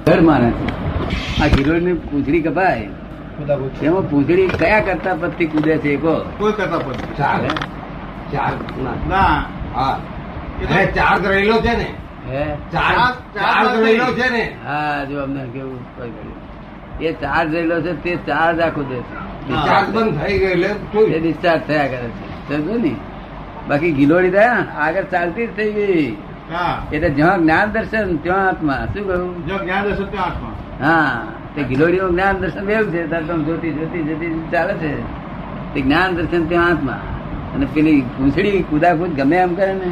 ઘર માને છે. આ ગિરોડ ની પૂંછડી કપાય એમાં પૂંછડી કયા કરતા પદથી કૂદે છે કહો? કોઈ કરતા પણ ચાર ચાર ના હા ચાર્જ રહેલો છે ને હે ચાર્જ રહેલો છે ને હા જો અમને કેવું કોઈ કર્યું એ ચાર્જ રહેલો છે તે ચાર્જ આખું દે છે ચાર્જ બંધ થઈ ગયો એટલે એ જોયું. ડિસ્ચાર્જ થયા કરે છે સમજો ને. બાકી ગિલોડી થયા આગળ ચાલતી જ થઈ ગઈ. હા એટલે જ્યાં જ્ઞાન દર્શન ત્યાં આત્મા. શું કહ્યું? જો જ્ઞાન દર્શન ત્યાં આત્મા. હા તે ગિલોડીઓ જ્ઞાન દર્શન એવું છે તાર તમે જોતી જોતી જોતી ચાલે છે તે જ્ઞાન દર્શન ત્યાં આત્મા. અને પેલી પૂંછડી કુદાકુદ ગમે એમ કરે ને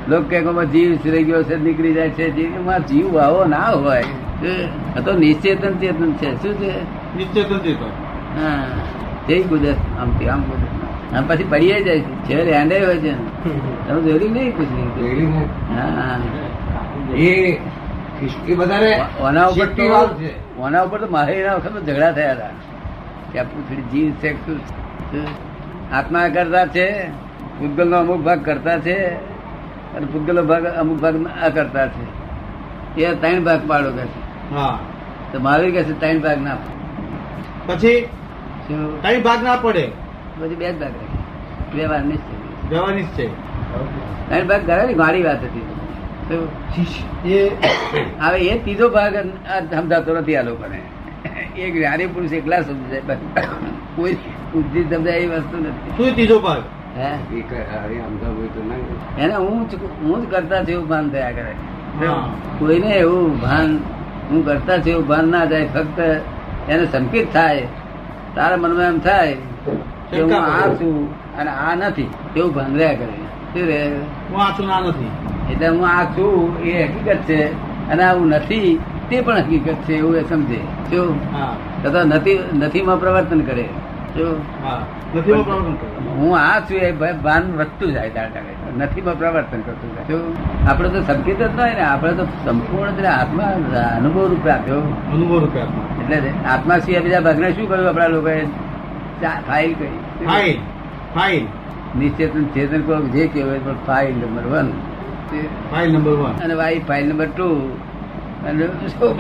લોકો કે જીવ રહી ગયો છે નીકળી જાય છે જીવ આવો ના હોય આ તો નિશ્ચેતન ચેતન છે. શું છે? નિશ્ચેતન ચેતન. હા તે કુદે આમથી આમ કુદે આમ પછી પડીએ જાય છે છેલ્લે હેન્ડે હોય છે તમે જોયું નહીં પૂછડી? જોયેલી ને? હા એ હિસ્ટ્રી વધારે ઓના ઉપર શક્તિ વાળું છે. ઓના ઉપર તો મારે એના વખત ઝઘડા થયા હતા કે આ પૂછડી જીવ છે કે શું છે? આત્મા કરતા છે, પૂતગલ નો અમુક ભાગ કરતા છે અને પૂતગલ ભાગ અમુક ભાગ અકર્તા છે. એ 3 ભાગ પાડો કે છે. હા તો મહાવીર કહે છે 3 ભાગ ના પછી શું કઈ ભાગ ના પડે પછી 2 જ ભાગ રાખે. 2 વાર નિશ્ચય જવાની જ છે 3 ભાગ કરે ને ગાડી વાત હતી. તો એ હવે એ ત્રીજો ભાગ સમજાતો નથી આ લોકોને. એક જ્ઞાની પુરુષ એકલા સમજાય બાકી કોઈ બુદ્ધિ સમજાય એવી વસ્તુ નથી. શું ત્રીજો ભાગ? હે એ કઈ હારી સમજાવવું હોય તો ના. એને હું જ કરતા છે એવું ભાન થયા કરે. હા. કોઈને એવું ભાન હું કરતા છે એવું ભાન ના જાય. ફક્ત એને સંકેત થાય તારા મનમાં એમ થાય કે હું આ છું અને આ નથી એવું ભાન રહ્યા કરે. શું રે? હું આ છું ના નથી. એટલે હું આ છું એ હકીકત છે અને આવું નથી તે પણ હકીકત છે એવું એ સમજે. શું હા તથા નથીમાં પ્રવર્તન કરે. શું હા નથી એમાં પ્રવર્તન કરે. હું આ છું એ ભાન વધતું જાય નથીમાં પ્રવર્તન કરતું જાય. શું આપડે તો સંકેત જ ન હોય ને આપણે તો સંપૂર્ણ આત્મા અનુભવ રૂપે આપ્યો. અનુભવ રૂપે આત્મા. એટલે આત્મા સિવાય બીજા ભાગને શું કર્યું આપડા લોકોએ? ફાઇલ કરી ફાઇલ ફાઇલ નિશ્ચેતન ચેતન કહો જે કહેવાય પણ ફાઇલ નંબર 1 ફાઇલ નંબર 1 અને વાઈ ફાઇલ નંબર 2 અને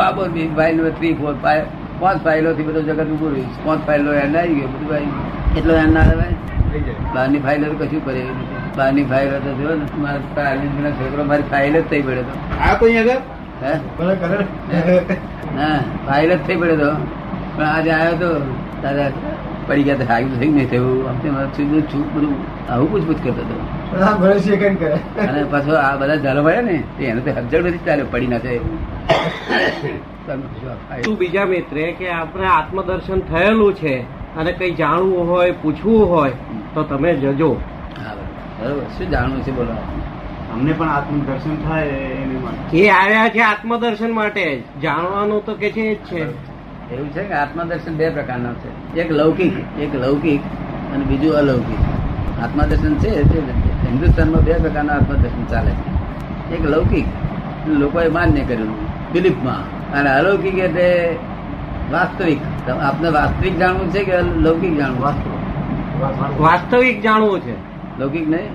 બાબો ફાઇલ નંબર 3 4 5 5 ફાઇલો થી બધું જગત ઉભું રહ્યું. 5 ફાઇલો એન્ડ આવી ગયો બધું ભાઈ. એટલો એન્ડ ના રહેવાય. થઈ જાય. બહારની ફાઇલો તો કશું કરે એવું નથી. બહારની ફાઇલો તો જો ને મારા છોકરો મારી ફાઇલ જ થઈ પડ્યો તો. આ તો અહીંયા હે આગળ કરે ના ફાઇલ જ થઈ પડ્યો તો. પણ આજે આવ્યો તો દાદા પડી ગયા હાગ્યું થઈ નહીં થયું આમ તેમ છું બધું આવું પૂછપૂછ કરતો હતો. અને પાછો આ બધા ઝાલો પડ્યા ને એને તો હજળ બધી ચાલ્યો પડી ના થાય તું બીજા મિત્રે કે આપણે આત્મદર્શન થયેલું છે અને કઈ જાણવું હોય પૂછવું હોય તો તમે જજો. હા બરોબર. શું જાણવું છે બોલો? અમને પણ આત્મદર્શન થાય એની માટે. એ આવ્યા છે આત્મદર્શન માટે જાણવાનું તો કે છે જ છે. એવું છે કે આત્મદર્શન 2 પ્રકારના છે. એક લૌકિક અને બીજું અલૌકિક. આત્મદર્શન છે તે હિન્દુસ્તાનમાં 2 પ્રકારના આત્મદર્શન ચાલે છે. એક લૌકિક લોકોએ માન્ય કરેલું બિલીફમાં અને અલૌકિક એટલે વાસ્તવિક. આપને વાસ્તવિક જાણવું છે કે લૌકિક જાણવું? વાસ્તવિક જાણવું છે. લૌકિક નહીં.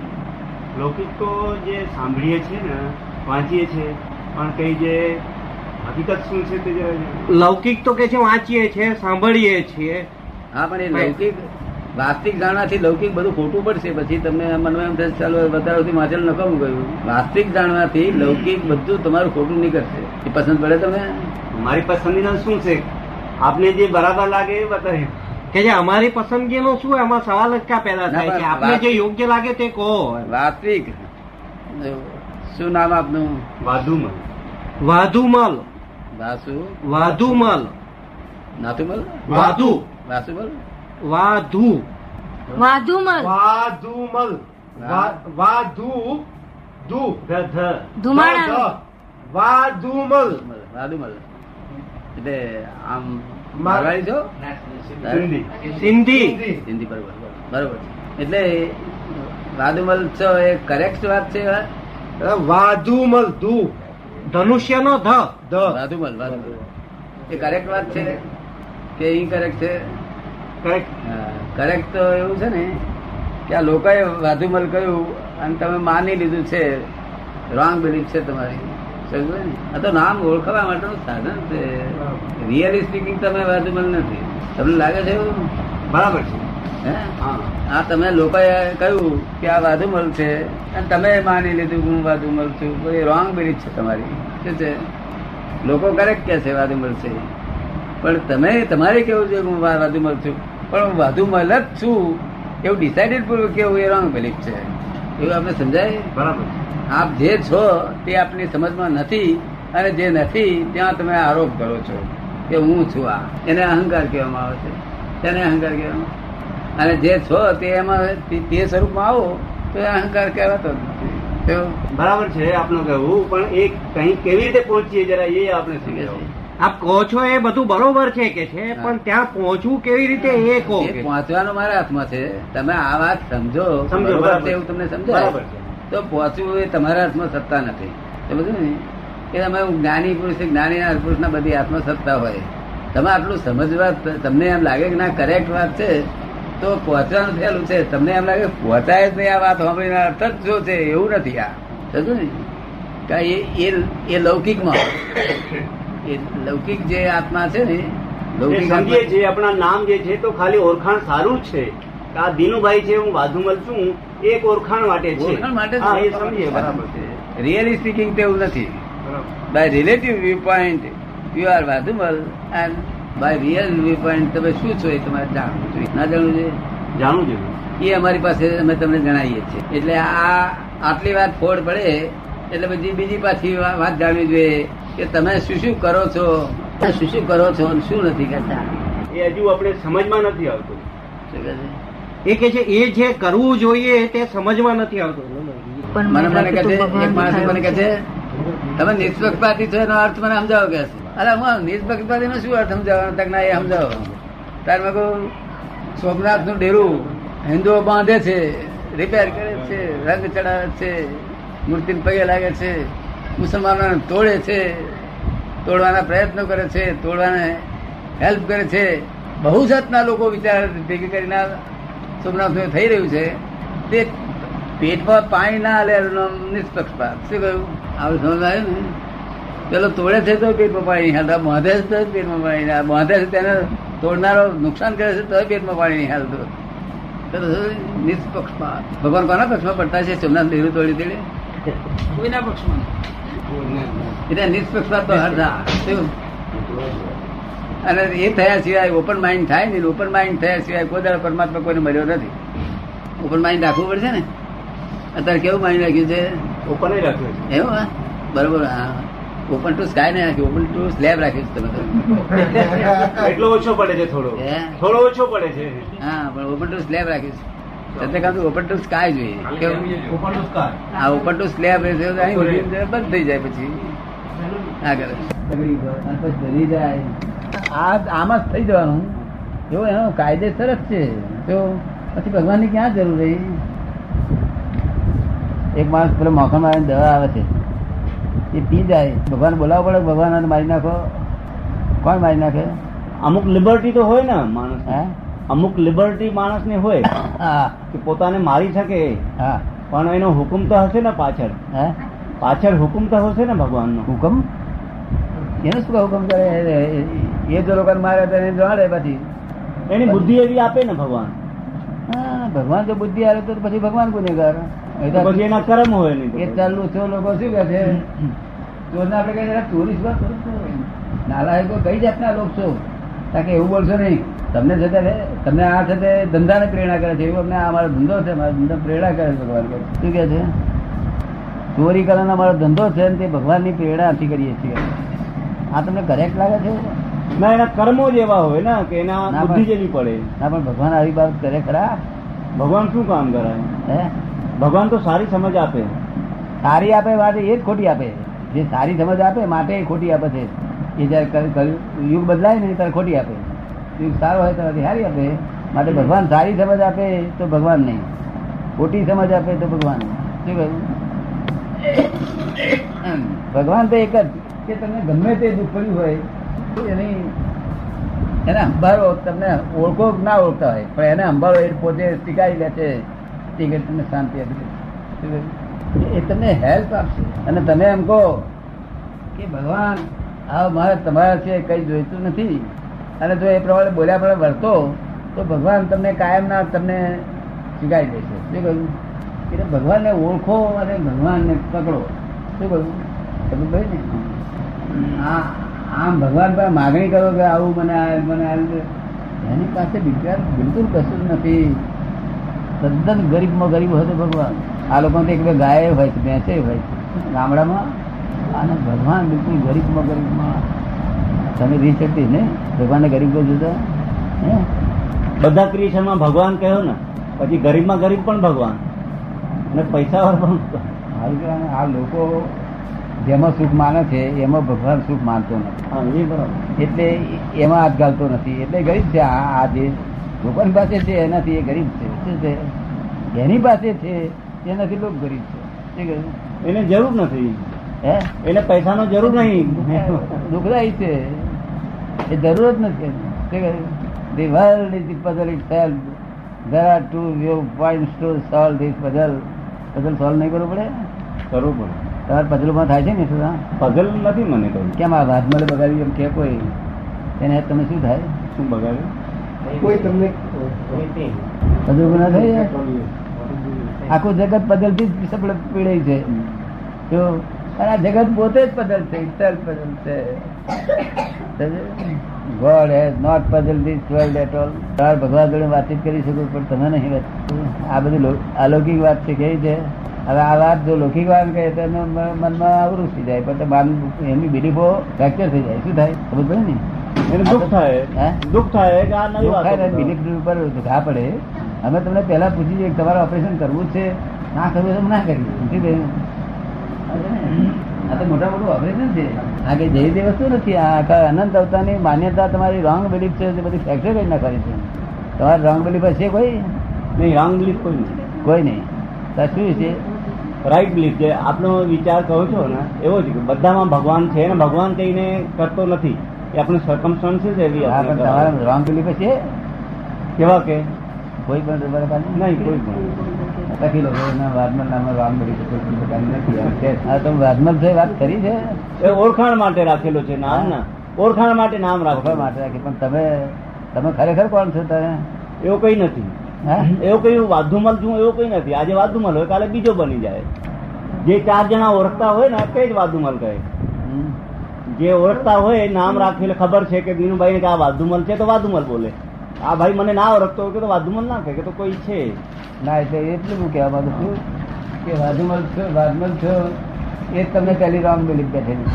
લૌકિક તો જે સાંભળીએ છીએ ને વાંચીએ છીએ પણ કઈ જે હકીકત શું છે તે લૌકિક તો કે છે વાંચીએ છીએ સાંભળીએ છીએ. હા પણ એ લૌકિક વાસ્તવિક જાણવાથી લૌકિક બધું ખોટું પડશે. પછી તમને મનમાં એમ થશે ચાલો વધારાથી વાંચેલ નકામું ગયું. વાસ્તવિક જાણવાથી લૌકિક બધું તમારું ખોટું નીકળશે. એ પસંદ પડે તમે? મારી પસંદગીના શું છે આપને જે બરાબર લાગે એ બતાવે કે જે અમારી પસંદગીનો શું એમાં સવાલ જ ક્યાં પેદા થાય છે? આપને જે યોગ્ય લાગે તે કહો. વાસ્તવિક શું નામ આપનું? વાધુમાં વાધુમલ. વાસુ વાધુમલ. નાથુમલ વાધુ વાસુમલ વાધુ વાધુમલ વાધુમલ વાધુ ધુ ધુમાડા વાધુમલ વાદુમલ એટલે આમ મારવાડી છો? સિંધી. હિન્દી બરોબર બરોબર. એટલે વાદુમલ છો એ કરેક્ટ વાત છે? વાધુમલ ધુ ધનુષ્યનો ધ. વાદુમલ એ કરેક્ટ વાત છે કે ઇનકરેક્ટ છે? કરેક્ટ તો એવું છે ને કે આ લોકોએ વાધુમલ કહ્યું અને તમે માની લીધું છે. રોંગ બિલીફ છે તમારી. સમજો ને? આ તો નામ ઓળખવા માટેનું સાધન છે. રિયલી સ્પીકિંગ તમે વાદુમલ નથી. તમને લાગે છે એવું? બરાબર છે. હે? હા આ તમે લોકોએ કહ્યું કે આ વાદુમલ છે અને તમે માની લીધું કે હું વાદુમલ છું. એ રોંગ બિલીફ છે તમારી. શું છે? લોકો કરેક્ટ કે છે વાદુમલ છે, પણ તમે તમારે કેવું છે કે હું વાદુમલ છું, પણ હું વાદુમલ જ છું એવું ડિસાઇડેડ પૂર્વક કેવું એ રોંગ બિલીફ છે. એવું આપણે સમજાય? બરાબર છે. આપ જે છો તે આપની સમજમાં નથી, અને જે નથી ત્યાં તમે આરોપ કરો છો કે હું છું. આ એને અહંકાર કહેવામાં આવે છે. તેને અહંકાર કહેવામાં. અને જે છો તે એમાં તે સ્વરૂપમાં આવો તો એ અહંકાર કહેવાતો જ નથી. તો બરાબર છે આપનું કહેવું, પણ એ કઈ કેવી રીતે પહોંચીએ જરા એ આપણે સમજાવો. આપ કહો છો એ બધું બરોબર છે કે છે, પણ ત્યાં પહોંચવું કેવી રીતે એ કહો એ કે. પહોંચવાનો મારા હાથમાં છે. તમે આ વાત સમજો સમજો, બરોબર બરાબર. છે એવું તમને સમજાય બરાબર છે. તો પહોંચવું એ તમારા હાથમાં સત્તા નથી. સમજો ને કે તમે જ્ઞાની પુરુષ જ્ઞાની પુરુષના બધી હાથમાં સત્તા હોય. તમે આટલું સમજવા તમને એમ લાગે કે ના કરેક્ટ વાત છે તો પહોંચવાનું થયેલું છે. તમને એમ લાગે પહોંચાય જ નહીં આ વાત સાંભળીને અર્થ જ જો છે એવું નથી. આ સમજો ને કે એ લૌકિકમાં એ લૌકિક જે આત્મા છે ને એ લૌકિક સમજીએ આત્મા છીએ આપણા નામ જે છે તો ખાલી ઓળખાણ સારું જ છે કે આ દિનુભાઈ છે, હું વાધુમલ છું, એ એક ઓળખાણ માટે છે. ઓળખાણ માટે જ હા એ સમજીએ. બરાબર છે. રિયલી સ્પીકિંગ તેવું નથી. બરાબર. By relative view point you are Vadhumal, and by real view point તમે શું છો એ તમારે જાણવું જોઈએ. ના જાણવું જોઈએ જાણવું જોઈએ. એ અમારી પાસે અમે તમને જણાવીએ છીએ. એટલે આ આટલી વાત ફોડ પડે એટલે પછી બીજી પાછી વાત જાણવી જોઈએ કે તમે શું શું કરો છો, શું શું કરો છો અને શું નથી કરતા. એ હજુ આપણે સમજમાં નથી આવતું. શું કહે છે? એ કે છે એ જે કરવું જોઈએ તે સમજમાં નથી આવતું. પણ મને કહે છે ભગવાન એક માણસ મને કહે છે તમે નિષ્પક્ષપાતી છો એનો અર્થ મને સમજાવો કે છે. અરે હું નિષ્પક્ષપાતી નો શું અર્થ સમજાવવાનો? તક ના એ સમજાવો. તાર મેં કહું સોમનાથ નું ડેરું હિન્દુઓ બાંધે છે, રિપેર કરે છે, રંગ ચડાવે છે, મૂર્તિ પગે લાગે છે, મુસલમાનો તોડે છે, તોડવાના પ્રયત્નો કરે છે, તોડવાને હેલ્પ કરે છે. બહુ જાતના લોકો વિચાર ભેગી કરીને સોમનાથ થઈ રહ્યું છે તે પેટમાં પાણી ના લે એનું નિષ્પક્ષપાત. શું કહ્યું? આવું સમજ આવ્યું ને? પેલો તોડે છે તો પેટમાં પાણી નહીં હાલતું, બાંધે છે તો પેટમાં પાણી નહીં, બાંધે છે તેને તોડનારો નુકસાન કરે છે તો પેટમાં પાણી નહીં હાલતું. નિષ્પક્ષપાત. ભગવાન કોના પક્ષમાં પડતા છે? સોમનાથ ડેરું તોડી તેડે કોઈના પક્ષમાં. એટલે નિષ્પક્ષપાત તો હરતા. શું? અને એ થયા સિવાય ઓપન માઇન્ડ થાય ને, ઓપન માઇન્ડ થયા સિવાય કોઈ દાડો પરમાત્મા કોઈને મળ્યો નથી. ઓપન માઇન્ડ રાખવું પડશે ને. અત્યારે કેવું માઇન્ડ રાખ્યું છે? ઓપન રાખ્યું છે. એવું? હા, બરોબર. હા, ઓપન ટુ સ્કાય ને રાખ્યું, ઓપન ટુ સ્લેબ રાખ્યું છે તમે તો. એટલો ઓછો પડે છે થોડો. હે? થોડો ઓછો પડે છે. હા, પણ ઓપન ટુ સ્લેબ રાખ્યું છે. ચંદ્રકાંત ઓપન ટુ સ્કાય જોઈએ. કેવું? આ ઓપન ટુ સ્લેબ રહેશે તો અહીં બંધ થઈ જાય પછી આગળ પછી ભરી જાય. આમ જ થઈ જવાનું એવું એનો કાયદેસર જ છે. તો પછી ભગવાનની ક્યાં જરૂર રહી? એક માણસ પેલો મોખણ મારીને દવા આવે છે એ પી જાય, ભગવાન બોલાવવો પડે ભગવાન મારી નાખો? કોણ મારી નાખે? અમુક લિબર્ટી તો હોય ને માણસ. હે? અમુક લિબર્ટી માણસ ને હોય હા કે પોતાને મારી શકે, હા. પણ એનો હુકમ તો હશે ને પાછળ. હે? પાછળ હુકમ તો હશે ને ભગવાનનો. હુકમ? એનો શું હુકમ કરે? એ જો લોકોને મારે તો એને જાણે પછી. એની બુદ્ધિ એવી આપે ને ભગવાન. હા, ભગવાન જો બુદ્ધિ આવે તો પછી ભગવાન ગુનેગાર. તો પછી એના કર્મ હોય નહીં એ તો. ચાલુ છો લોકો શું કહે છે? ચોરને આપણે કહીએ ચોરી શું કરો છો? નાલાયકો કઈ જાતના લોકો છો? કારણ કે એવું બોલશો નહીં. તમને છે તમને આ છે તે ધંધાને પ્રેરણા કરે છે. એવું અમને અમારો ધંધો છે, મારો ધંધો પ્રેરણા કરે છે ભગવાન. શું કે છે? ચોરી કરવાનો અમારો ધંધો છે ને તે ભગવાનની પ્રેરણાથી કરીએ છીએ. આ તમને કરેક્ટ લાગે છે? ના, એના કર્મો જ એવા હોય ને કે એના ના, બુદ્ધિ પણ- જેવી પડે. ના, પણ ભગવાન આવી બાબત કરે ખરા? ભગવાન શું કામ કરાય? હે? ભગવાન તો સારી સમજ આપે. સારી આપે માટે એ જ ખોટી આપે. જે સારી સમજ આપે માટે એ ખોટી આપે છે. એ જયારે યુગ બદલાય ને ત્યારે ખોટી આપે. યુગ સારો હોય ત્યારે સારી આપે. માટે ભગવાન સારી સમજ આપે તો ભગવાન નહીં, ખોટી સમજ આપે તો ભગવાન. શું કહ્યું? ભગવાન તો એક જ કે તમને ગમે તે દુઃખ પડ્યું હોય એને સંભાળો. તમને ઓળખો કે ના ઓળખતા હોય પણ એને સંભાળો. એ પોતે સ્વીકારી લે છે. તમને શાંતિ આપી દે. એ તમને હેલ્પ આપશે. અને તમે એમ કહો કે ભગવાન આ મારે તમારા છે કઈ જોઈતું નથી, અને જો એ પ્રમાણે બોલ્યા પ્રમાણે વર્તો તો ભગવાન તમને કાયમના તમને શીખાઈ દેશે. શું કહ્યું? એટલે ભગવાનને ઓળખો અને ભગવાનને પકડો. શું કહ્યું? સમજ ભાઈ ને? આમ ભગવાન પર માગણી કરો કે આવું મને એની પાસે બિલકુલ કશું જ નથી. તદ્દન ગરીબમાં ગરીબ હોય તો ભગવાન. આ લોકો એક બે ગાય હોય છે, ભેંસે હોય છે ગામડામાં, અને ભગવાન બિલકુલ ગરીબમાં ગરીબમાં. તમે રીત શકતી ને ભગવાનને ગરીબ કહો છો? હે બધા ક્રિએશનમાં ભગવાન કહ્યો ને, પછી ગરીબમાં ગરીબ પણ ભગવાન અને પૈસાવાળા પણ. આ લોકો જેમાં સુખ માને છે એમાં ભગવાન સુખ માનતો નથી. હા, એ બરાબર. એટલે એમાં હાથ ગાલતો નથી, એટલે ગરીબ છે. આ જે લોકોની પાસે છે એનાથી એ ગરીબ છે. શું છે? એની પાસે છે એનાથી લોકો ગરીબ છે. શું કહ્યું? એને જરૂર નથી, હે એને પૈસાનો જરૂર નહીં. દુઃખદાયી છે, એ જરૂર જ નથી. શું કહ્યું? The world is the puzzle itself. There are two viewpoints to solve this puzzle. puzzle solve નહીં કરવું પડે? કરવું પડે. તમારે પઝલમાં થાય છે ને શું? પઝલ નથી મને કહ્યું. કેમ આ વાદમલે બગાડ્યું એમ કે કોઈ એને તમને શું થાય? શું બગાડ્યું? કોઈ તમને પઝલ ના થાય? આખું જગત પઝલ થી જ પીડાય છે. જો અને આ જગત પોતે જ પઝલ છે, itself puzzle છે. God has not puzzled this world at all. તમારે ભગવાન જોડે વાતચીત કરી શકો પણ તમે નહીં વાત. આ બધી અલૌકિક વાત છે. કેવી છે? હવે આ વાત જો લૌકિક વાત કહે તો મનમાં અવરું થઈ જાય, પણ એમની બિલીફો ફ્રેક્ચર થઈ જાય. શું થાય? ખબર પડે ને? એને દુઃખ થાય. હે? દુઃખ થાય કે આ નવી વાત. બિલીફ ઉપર ઘા પડે. અમે તમને પહેલા પૂછી છે તમારે ઓપરેશન કરવું જ છે, ના કરવું તો ના કરીએ. શું કહ્યું? આ તો મોટા મોટું ઓપરેશન છે. આ કઈ જઈ તે વસ્તુ નથી. આ આખા અનંત અવતારની માન્યતા તમારી રોંગ બિલીફ છે, તે બધી ફ્રેક્ચર કરી નાખવાની છે. તમારી રોંગ બિલીફ હશે કોઈ? નહીં, રોંગ બિલીફ કોઈ નહીં. કોઈ નહીં. તો શું છે? Right belief. જે આપનો વિચાર કહો છો ને એવો છે કે બધામાં ભગવાન છે ને ભગવાન કહીને કરતો નથી. એ આપણે સર્કમસ્ટન્સીસ એવી હા, પણ તમારા રોંગ બિલીફ છે કેવા કે કોઈ પણ તમારા પાસે નહીં, કોઈ પણ લખી લો વાદમલ નામનો રોંગ બિલીફ કોઈ પણ પ્રકારની નથી. હા, તમે વાદમલ છે વાત કરી છે? એ ઓળખાણ માટે રાખેલો છે નામ. ના, ઓળખાણ માટે નામ વખત રાખવા માટે રાખી. પણ તમે ખરેખર કોણ છો? તમે એવું કઈ નથી. હા? એવું કઈ વાધુમલ છું એવું કઈ નથી. આજે વાધુમલ હોય કાલે બીજો બની જાય. જે 4 જણા ઓળખતા હોય ને તે જ વાધુમલ કહે. જે ઓળખતા હોય નામ રાખેલું ખબર છે કે દીનુભાઈ કે આ વાધુમલ છે તો વાધુમલ બોલે. આ ભાઈ મને ના ઓળખતો હોય કે તો વાધુમલ ના કહે કે તો કોઈ છે ના. એટલે એટલું હું કહેવા માંગુ છું કે વાદમલ છો એ જ તમને પહેલી રોંગ બિલીફ બેઠેલી.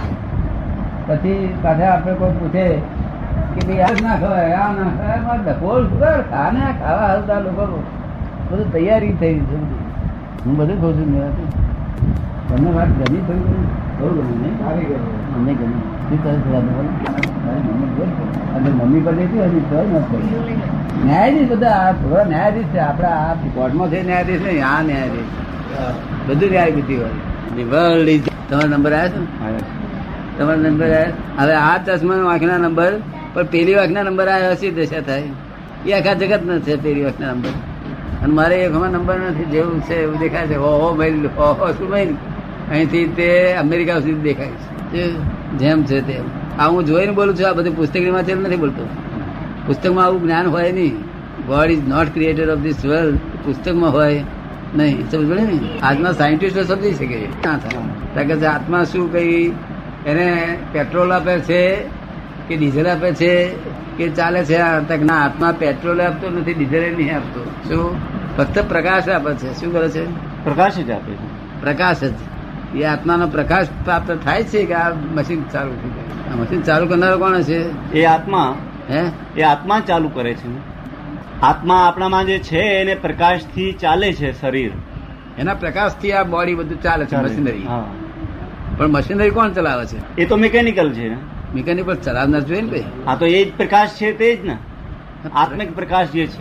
પછી પાછા આપણે કોઈ પૂછે કે ભાઈ આ ના ખવાય, આ ના ખવાય, મારે ડકોળ સુગર ખાને ખાવા આવતા લોકો બધું તૈયારી થઈ છે. હું બધું કહું છું. તમને વાત ગમી થયું? બહુ ગમી નહીં? મને ગમી. શું કરે છે મમ્મી પર જતી હજી તો ન્યાયાધીશ બધા થોડા ન્યાયાધીશ છે. આપડા આ કોર્ટમાં છે ન્યાયાધીશ નહીં, આ ન્યાયાધીશ બધું ન્યાય બુદ્ધિ હોય. તમારો નંબર આવ્યો છે ને? તમારો નંબર આવ્યો. હવે આ ચશ્મા વાંખના નંબર પણ પેલી વાંખના નંબર આવ્યો હશે દશા થાય. એ આખા જગત નો છે પેલી વાંખના નંબર. અને મારે એકમાં નંબર નથી. જેવું છે એવું દેખાય છે. ઓહો ભાઈ, ઓહો શું ભાઈ, અહીંથી તે અમેરિકા સુધી દેખાય છે જેમ છે તેમ. આ હું જોઈને બોલું છું. આ બધું પુસ્તકની વાંચેલ નથી બોલતો. પુસ્તકમાં આવું જ્ઞાન હોય નહીં. God is not creator of this world પુસ્તકમાં હોય નહીં. સમજ પડે ને? આજના સાયન્ટિસ્ટો સમજી શકે ક્યાં થાય કે આત્મા શું કઈ એને પેટ્રોલ આપે છે કે ડીઝલ આપે છે કે ચાલે છે? ના, આત્મા પેટ્રોલ આપતો નથી, ડીઝલ નહીં આપતો. શું? ફક્ત પ્રકાશ આપે છે. શું કરે છે? પ્રકાશ જ આપે છે. પ્રકાશ જ. એ આત્માનો પ્રકાશ પ્રાપ્ત થાય છે કે આ મશીન ચાલુ થઈ જાય? આ મશીન ચાલુ કરનારો કોણ છે? એ આત્મા. હે? એ આત્મા ચાલુ કરે છે. આત્મા આપણામાં જે છે એને પ્રકાશથી ચાલે છે શરીર. એના પ્રકાશથી આ બોડી બધું ચાલે છે. મશીનરી. હા, પણ મશીનરી કોણ ચલાવે છે? એ તો મિકેનિકલ છે. મિકેનિક પર ચલાવનાર જોઈએ ને ભાઈ. હા, તો એ જ પ્રકાશ છે તે જ ને. આત્મિક પ્રકાશ જે છે.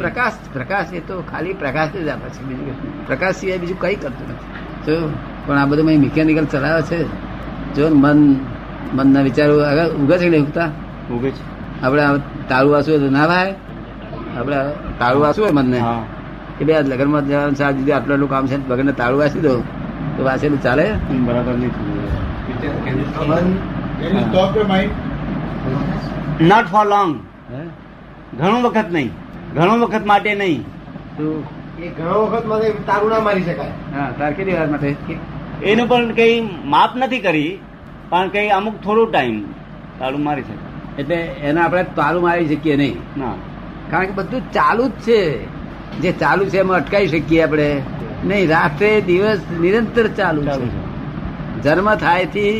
પ્રકાશ એ તો ખાલી પ્રકાશ જ આપે છે. બીજું કશું નહીં. પ્રકાશ સિવાય બીજું કઈ કરતું નથી. જો પણ આ બધું મિકેનિકલ ચલાવે છે. જો મનના વિચારો ઉગે છે ને ઉગતા ઉગે છે. આપડે તાળું વાસું હોય તો ના ભાઈ. આપડે તાળું વાસું હોય મનને કે બે લગ્નમાં જવાનું સાત દીધી આટલું આટલું કામ છે, લગ્ન તાળું વાસી દો તો વાસેલું ચાલે? બરાબર નહીં. નોટ ફોર લોંગ, હે? ઘણું વખત નહીં, ઘણો વખત માટે નહીં. તું એ ઘણો વખત માટે તારું ના મારી શકાય. હા તાર કેટલી વાર માટે એનું પણ કઈ માપ નથી કરી, પણ કઈ અમુક થોડું ટાઈમ તાળું મારી શકે. એટલે એને આપણે તાળું મારી શકીએ નહીં, ના, કારણ કે બધું ચાલુ જ છે. જે ચાલુ છે એમાં અટકાવી શકીએ આપણે નહીં. રાત્રે દિવસ નિરંતર ચાલુ ચાલુ છે. છે. જન્મ થાય થી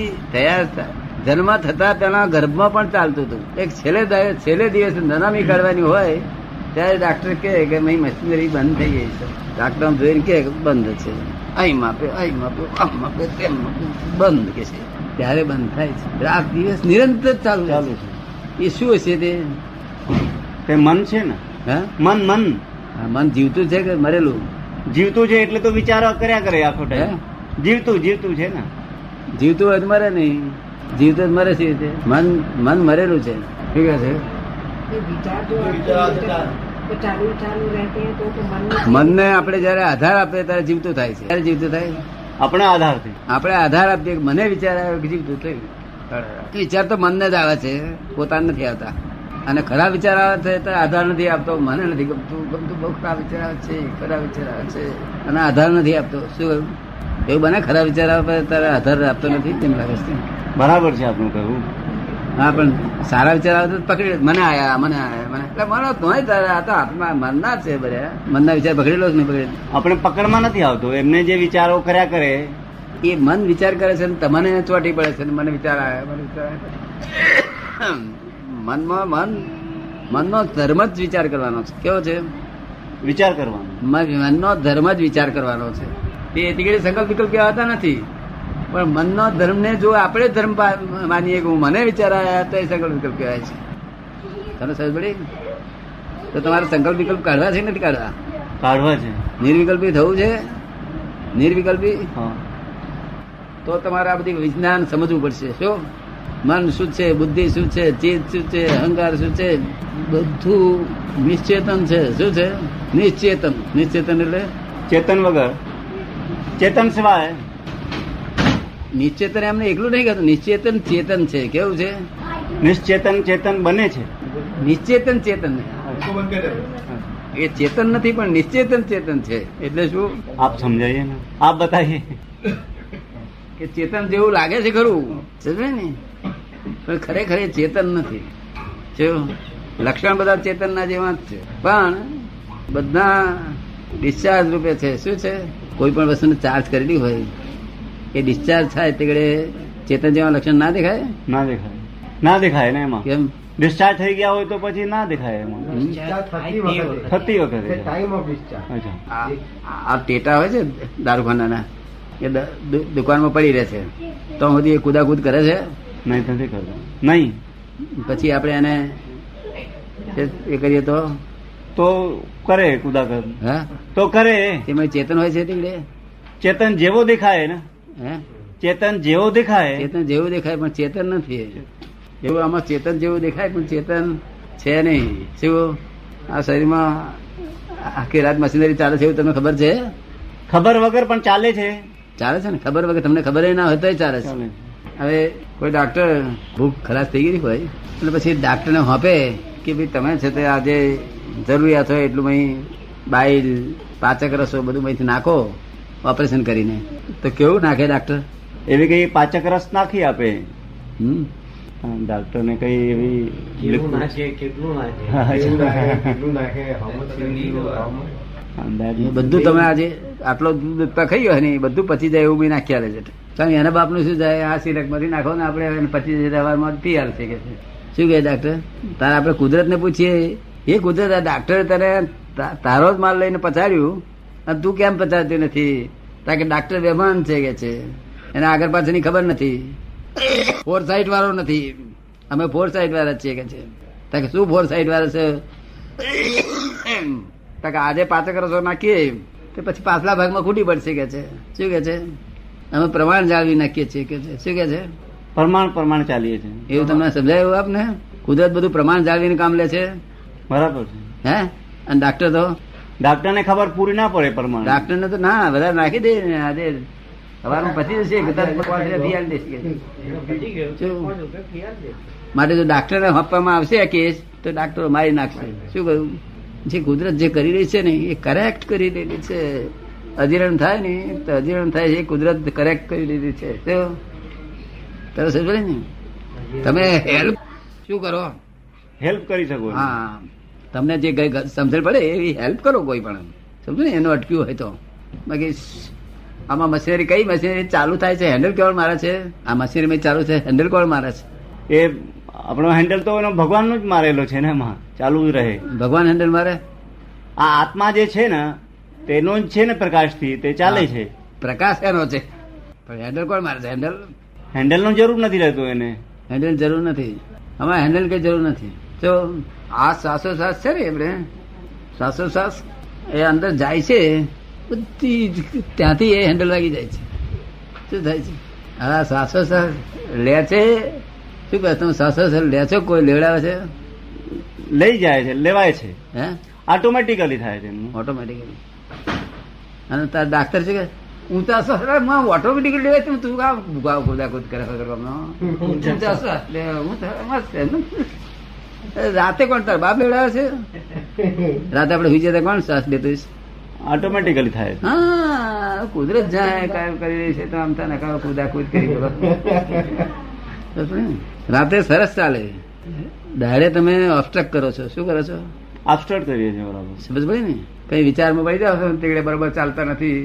જન્મ થતા તેના ગર્ભમાં પણ ચાલતું હતું. એક છેલ્લે દિવસે નનામી કાઢવાની હોય ત્યારે ડાક્ટર કહે કે ભાઈ મશીનરી બંધ થઈ ગઈ છે. ડાક્ટર જોઈને કે બંધ છે, અહીં માપે આમ માપે તેમ માપે, બંધ કે છે. ત્યારે બંધ થાય છે. રાત દિવસ નિરંતર ચાલુ ચાલુ છે. છે. એ શું હશે તે? તે મન છે ને, હા, મન મન મન જીવતું છે કે મરેલું? જીવતું છે એટલે તો વિચારો કર્યા કરે આખો હે? ટાઈમ. જીવતું છે ને. જીવતું હોય તો મરે નહીં, જીવતું જ મરે છે. મન મરેલું છે. શું કહે છે? મનને આપણે જયારે આધાર આપીએ ત્યારે જીવતું થાય છે. ત્યારે જીવતું થાય. આપણે આધારથી આપણે આધાર આપીએ, મને વિચાર આવ્યો કે જીવતું થયું. વિચાર તો મનને જ આવે છે, પોતાને નથી આવતા. અને ખરાબ વિચાર આવે છે તો આધાર નથી આપતો. મને નથી ગમતું બહુ ખરાબ વિચાર આવે છે, ખરાબ વિચાર આવે છે અને આધાર નથી આપતો. શું કહ્યું? એવું બને ખરાબ વિચાર આવે ત્યારે આધાર આપતો નથી, તેમ લાગે છે. બરાબર છે આપનું કહ્યું. હા, પણ સારા વિચાર આવે તો પકડી મને આયા મને એટલે મને તોય તારે આ તો આત્મા મનના છે. બધા મનના વિચાર પકડેલો જ નહીં પકડેલો. આપણે પકડમાં નથી આવતો. એમને જે વિચારો કર્યા કરે એ મન વિચાર કરે છે ને તમને ચોટી પડે છે ને મને વિચાર આવ્યા, મને વિચાર આવ્યા. મનનો ધર્મ જ વિચાર કરવાનો છે. કેવો છે? વિચાર કરવાનો. મનનો ધર્મ જ વિચાર કરવાનો છે. તે એથી સંકલ્પ વિકલ્પ કહેવાતા નથી, પણ મનનો ધર્મ ને જો આપણે ધર્મ માનીએ કે હું મને વિચાર આવ્યા તો એ સંકલ્પ વિકલ્પ કહેવાય છે. તને સમજ પડી? તો તમારે સંકલ્પ વિકલ્પ કાઢવા છે કે નથી કાઢવા? કાઢવા છે. નિર્વિકલ્પી થવું છે. નિર્વિકલ્પી હા. તો તમારે આ બધી વિજ્ઞાન સમજવું પડશે. શું મન શું છે, બુદ્ધિ શું છે, ચિત્ત શું છે, અહંકાર શું છે, બધું નિશ્ચેતન છે. શું છે? નિશ્ચેતન. નિશ્ચેતન એટલે ચેતન વગર, ચેતન સિવાય. નિશ્ચેતન એમને એકલું નહીં કહેતું, નિશ્ચેતન ચેતન છે. કેવું છે? નિશ્ચેતન ચેતન બને છે. નિશ્ચેતન ચેતન એ ચેતન નથી પણ નિશ્ચેતન ચેતન છે. એટલે શું? આપ સમજાઈએ ને, આપ બતાવીએ. કે ચેતન જેવું લાગે છે ખરું, સમજે ને, પણ ખરેખર એ ચેતન નથી. શું લક્ષણ બધા ચેતનના જેવા જ છે, પણ બધા ડિસ્ચાર્જ રૂપે છે. શું છે? કોઈ પણ વસ્તુને ચાર્જ કરેલી હોય એ ડિસ્ચાર્જ થાય તે ચેતન જેવા લક્ષણ ના દેખાય. ના દેખાય, ના દેખાય ને એમાં. કેમ? ડિસ્ચાર્જ થઈ ગયા હોય તો પછી ના દેખાય એમાં. થતી વખતે. Time of discharge. અચ્છા. આ ટેટા હોય છે દારૂખાનાના, એ દુકાનમાં પડી રહે છે તો સુધી એ કુદાકુદ કરે છે નહીં, નથી કરતો. નહીં. પછી આપણે એને એ કરીએ તો કરે કુદાકર. હા, તો કરે. એમાં ચેતન હોય છે તીકડે. ચેતન જેવો દેખાય ને, હે, ચેતન જેવો દેખાય. ચેતન જેવું દેખાય પણ ચેતન નથી. એવું આમાં ચેતન જેવું દેખાય પણ ચેતન છે નહીં. શું આ શરીરમાં આખી રાત મશીનરી ચાલે છે એવું તમને ખબર છે? ખબર વગર પણ ચાલે છે. ચાલે છે ને. ખબર વગર તમને ખબર ના હોય તો ચાલે છે. ચાલે. હવે કોઈ ડાક્ટર ભૂખ ખલાસ થઈ ગઈ હોય એટલે પછી ડાક્ટરને હોપે કે ભાઈ તમે છે તે આજે જરૂરિયાત હોય એટલું અહીં બાઈલ પાચક રસો બધું અહીંથી નાખો ઓપરેશન કરીને. તો કેવું નાખે ડાક્ટર? એવી કઈ પાચક રસ નાખી આપે. હમ ડાક્ટર ને કઈ એવી કેટલું નાખે, કેટલું નાખે, how much will you, how much? એ બધું તમે આજે આટલો દૂધ ખાઈ ગયો ને એ બધું પચી જાય એવું બી નાખી આલે છે. કારણ એના બાપનું શું જાય? આ સિરક માંથી નાખો ને આપણે પચી જાય સવારમાં પી આલશે કે છે. શું કહે ડાક્ટર? તારે આપણે કુદરત ને પૂછીએ, એ કુદરત આ ડાક્ટર તને તારો જ માલ લઈને પચાડ્યું અને તું કેમ પચાડતી નથી? કારણ કે ડાક્ટર બેભાન છે કે છે, એને આગળ પાછળની ખબર નથી, ફોર સાઈડ વાળો નથી. અમે ફોર સાઈડ વાળા છીએ કે છે. કારણ કે શું ફોર સાઈડ વાળા છે? આજે પાચક રસો નાખીએ તો પછી પાછલા ભાગમાં ખૂટી પડશે કે છે. શું કે છે? અમે પ્રમાણ જાળવી નાખીએ છીએ કે છે. શું કે છે? પ્રમાણ ચાલીએ છે. એવું તમને સમજાયું આપને? કુદરત બધું પ્રમાણ જાળવીને કામ લે છે. બરાબર છે. હે? અને ડાક્ટર તો ડાક્ટર ને ખબર પૂરી ના પડે પ્રમાણ. ડાક્ટર ને તો ના બધા નાખી દે ને આજે સવારમાં પછી જશે કે 10 રૂપિયા ફી આલી દેશે કે. માટે જો ડાક્ટરને આપવામાં આવશે આ કેસ તો ડાક્ટરો મારી નાખશે. શું કહ્યું? જે કુદરત જે કરી રહી છે ને એ કરેક્ટ કરી રહેલી છે. અજીરણ થાય ને તો અજીરણ થાય છે એ કુદરત કરેક્ટ કરી દીધી છે. તમે સમજો ને, તમે હેલ્પ શું કરો? હેલ્પ કરી શકો છો. હા, તમને જે સમજણ પડે એવી હેલ્પ કરો કોઈ પણ, સમજો ને, એનું અટક્યું હોય તો. બાકી આમાં મશીનરી કઈ મશીનરી ચાલુ થાય છે, હેન્ડલ કોણ મારે છે? આ મશીનરી ચાલુ છે, હેન્ડલ કોણ મારે છે? એ આપણો હેન્ડલ તો એનો ભગવાનનો જ મારેલો છે ને, એમાં ચાલુ જ રહે. ભગવાન હેન્ડલ મારે? આ આત્મા જે છે ને તેનો જ છે ને, પ્રકાશથી તે ચાલે છે. પ્રકાશ એનો છે, પણ હેન્ડલ કોણ મારે છે? હેન્ડલ નો જરૂર નથી રહેતો એને. હેન્ડલ જરૂર નથી. આમાં હેન્ડલ કઈ જરૂર નથી. તો આ શ્વાસોશ્વાસ છે ને, આપણે શ્વાસોશ્વાસ એ અંદર જાય છે, બધી ત્યાંથી એ હેન્ડલ વાગી જાય છે. શું થાય છે? હા, શ્વાસોશ્વાસ લે છે. શું કહે તમે? શ્વાસોશ્વાસ લે છો? કોઈ લેવડાવે છે? લઈ જાય છે, લેવાય છે, હે? ઓટોમેટિકલી થાય છે એમનું. ઓટોમેટિકલી. અને તાર ડાક્ટર છે કે ઊંચા શ્વાસ ઓટોમેટિકલી લેવાય, તું કામ ભૂગાવ કુદાકુદ કરે ઊંચા શ્વાસ લે. રાતે કોણ તાર બાપ લેવડાવે છે? રાતે આપણે સુઈ જતા કોણ શ્વાસ લેતું? ઓટોમેટિકલી થાય. હા, કુદરત જાય કાયમ કરી રહી છે તો આમ થાય ને કુદાકુદ કરી બોલો. રાતે સરસ ચાલે. દાડે તમે ઓબ્સ્ટ્રક્ટ કરો છો. શું કરો છો? ઓબ્સ્ટ્રક્ટ કરીએ છીએ. બરાબર. સમજ પડી ને? કઈ વિચારમાં પડી જાવ તે બરોબર ચાલતા નથી.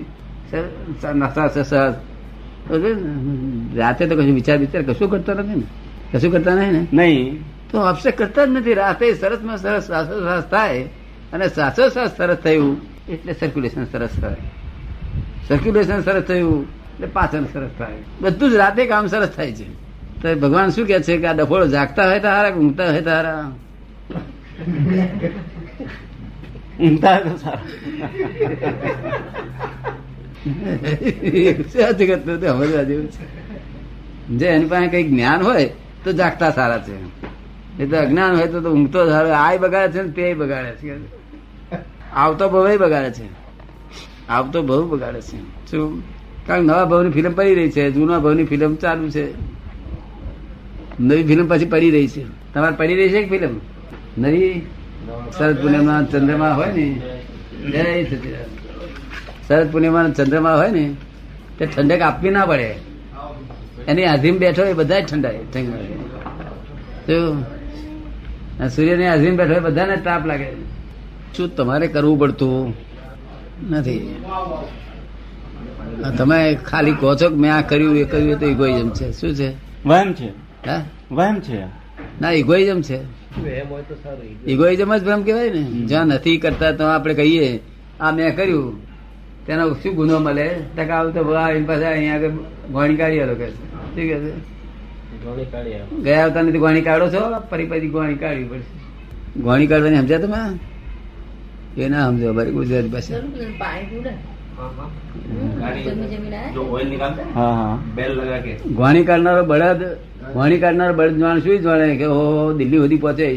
રાતે તો કશું વિચાર કશું કરતા નથી ને, કશું કરતા નહીં ને, નહીં તો ઓબ્સ્ટ્રક્ટ કરતા જ નથી. રાતે સરસમાં સરસ શ્વાસોશ્વાસ થાય, અને શ્વાસોશ્વાસ સરસ થયું એટલે સર્ક્યુલેશન સરસ થાય. સર્ક્યુલેશન સરસ થયું એટલે પાચન સરસ થાય. બધું જ રાતે કામ સરસ થાય છે. તો ભગવાન શું કે છે કે આ ડફોળો જાગતા હોય તો હારા, ઊંઘતા હોય તો હારા? ઊંઘતા તો સારું. સમજવા જેવું છે. જે એની પાસે કઈ જ્ઞાન હોય તો જાગતા સારા છે. એ તો અજ્ઞાન હોય તો ઊંઘતો સારો. આ બગાડે છે ને તે બગાડે છે. આવતો ભવ બગાડે છે. આવતો ભવ બગાડે છે. શું? કારણ નવા ભવની ફિલ્મ પડી રહી છે, જૂના ભવની ફિલ્મ ચાલુ છે, નવી ફિલ્મ પછી પડી રહી છે. તમારે પડી રહી છે ફિલ્મ નવી? શરદ પૂર્ણિમા ચંદ્રમા હોય ને, જય સચિદાનંદ. શરદ પૂર્ણિમા ચંદ્રમા હોય ને તે ઠંડક આપવી ના પડે. એની આધીમ બેઠો એ બધા ઠંડાય. સૂર્યની આધીમ બેઠો એ બધાને તાપ લાગે. શું તમારે કરવું પડતું નથી? તમે ખાલી કહો છો કે મેં આ કર્યું એ કર્યું, તો ઇગોઇઝમ છે. શું છે? વહેમ છે. હા, વહેમ છે. ના, ઇગોઇઝમ છે. ઇગોઇઝમ જ ભ્રમ કહેવાય ને. જ્યાં નથી કરતા તો આપણે કહીએ આ મેં કર્યું, તેનો શું ગુનો મળે? ટકા આવતો એની પાસે અહીંયા આગળ ગોણી કાઢી આલો કે શું કે છે? ગયા આવતા નથી ગોણી કાઢો છો, ફરી ગોણી કાઢવી પડશે. ગોણી કાઢવાની સમજ્યા તમે? એ ના સમજો મારી ગુજરાતી પાસે. ગોણી કાઢનારો બળદ, ગોણી કાઢનારો બળદ જાણ શું જાણે કે ઓ દિલ્હી સુધી પહોંચે.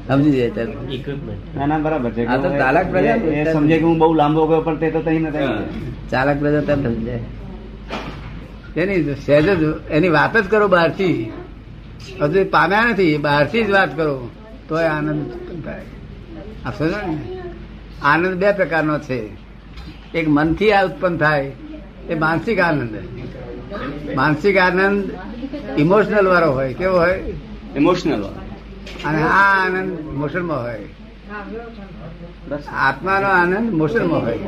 સમજી જાય ના ના બરાબર છે. આ તો ચાલાક પ્રજા સમજે કે હું બહુ લાંબો ગયો પણ તે તો તઈ ને તઈ. ચાલાક પ્રજા તેમ સમજાય. એની સહેજ જ એની વાત જ કરો બહારથી. હજુ પામ્યા નથી, બહારથી જ વાત કરો તો આનંદ ઉત્પન્ન થાય. આ સમજો ને? આનંદ બે પ્રકારનો છે. એક મનથી આ ઉત્પન્ન થાય એ માનસિક આનંદ. માનસિક આનંદ ઇમોશનલ વાળો હોય. કેવો હોય? ઇમોશનલ. અને આ આનંદ મોશનમાં હોય. આત્માનો આનંદ મોશનમાં હોય.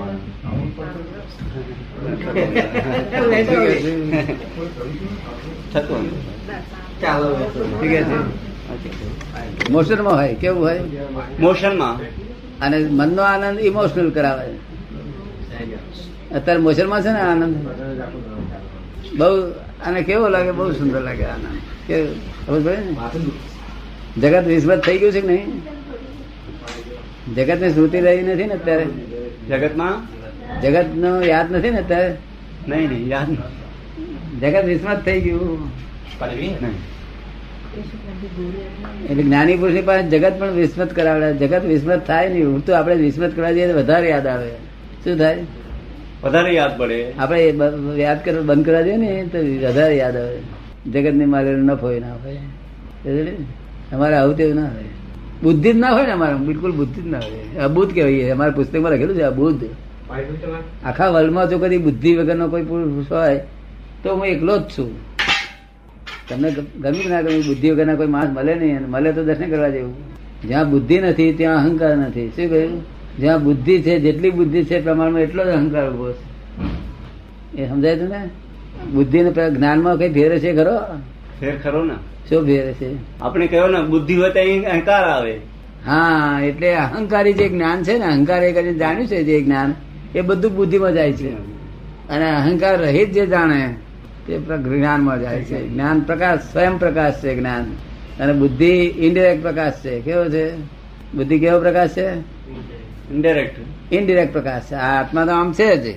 મોશનમાં હોય. કેવું હોય? મોશનમાં. અને મનનો આનંદ ઇમોશનલ કરાવે. અત્યારે મોશનમાં છે ને આનંદ બહુ. અને કેવો લાગે? બહુ સુંદર લાગે આનંદ. કે ખબર પડે ને? જગત વિસ્મૃત થઈ ગયું છે કે નહીં? જગત ને સ્મૃતિ રહી નથી ને અત્યારે? જગતમાં જગત નો યાદ નથી ને અત્યારે? નહીં યાદ. જગત વિસ્મૃત થઈ ગયું. એટલે જ્ઞાની પુરુષની પાસે જગત પણ વિસ્મૃત કરાવડે. જગત વિસ્મૃત થાય નહીં, ઉલટું આપણે વિસ્મૃત કરવા જઈએ તો વધારે યાદ આવે. શું થાય? વધારે યાદ પડે. આપણે યાદ કરવા બંધ કરવા દઈએ ને તો વધારે યાદ આવે. જગત ની મારે નફો ના હોય. અમારે આવું તેવું ના હોય. બુદ્ધિ જ ના હોય ને અમારે, બિલકુલ બુદ્ધિ જ ના હોય. અબુદ્ધ કહેવાય. અમારા પુસ્તકમાં લખેલું છે અબુદ્ધ. આખા વર્લ્ડમાં જો કદી બુદ્ધિ વગરનો કોઈ પુરુષ હોય તો હું એકલો જ છું. તમને ગમ્યું કે ના ગમ્યું? બુદ્ધિ વગરના કોઈ માણસ મળે નહીં, અને મળે તો દર્શન કરવા જેવું. જ્યાં બુદ્ધિ નથી ત્યાં અહંકાર નથી. શું કહ્યું? જ્યાં બુદ્ધિ છે, જેટલી બુદ્ધિ છે પ્રમાણમાં એટલો જ અહંકાર ઉભો છે. એ સમજાય છે ને? બુદ્ધિ ને જ્ઞાનમાં કઈ ફેર છે ખરો? ફેર ખરો ને. શું ફેર છે? આપણે કહ્યું ને બુદ્ધિ હોય તો અહીં અહંકાર આવે. હા, એટલે અહંકારી જે જ્ઞાન છે ને, અહંકાર એ કરીને જાણ્યું છે જે જ્ઞાન, એ બધું બુદ્ધિમાં જાય છે. અને અહંકાર રહિત જે જાણે તે જ્ઞાનમાં જાય છે. જ્ઞાન પ્રકાશ, સ્વયં પ્રકાશ છે જ્ઞાન. અને બુદ્ધિ ઇનડિરેક્ટ પ્રકાશ છે. કેવો છે? બુદ્ધિ કેવો પ્રકાશ છે? ઇનડાયરેક્ટ. ઇનડિરેક્ટ પ્રકાશ છે. આ આત્મા તો આમ છે જ.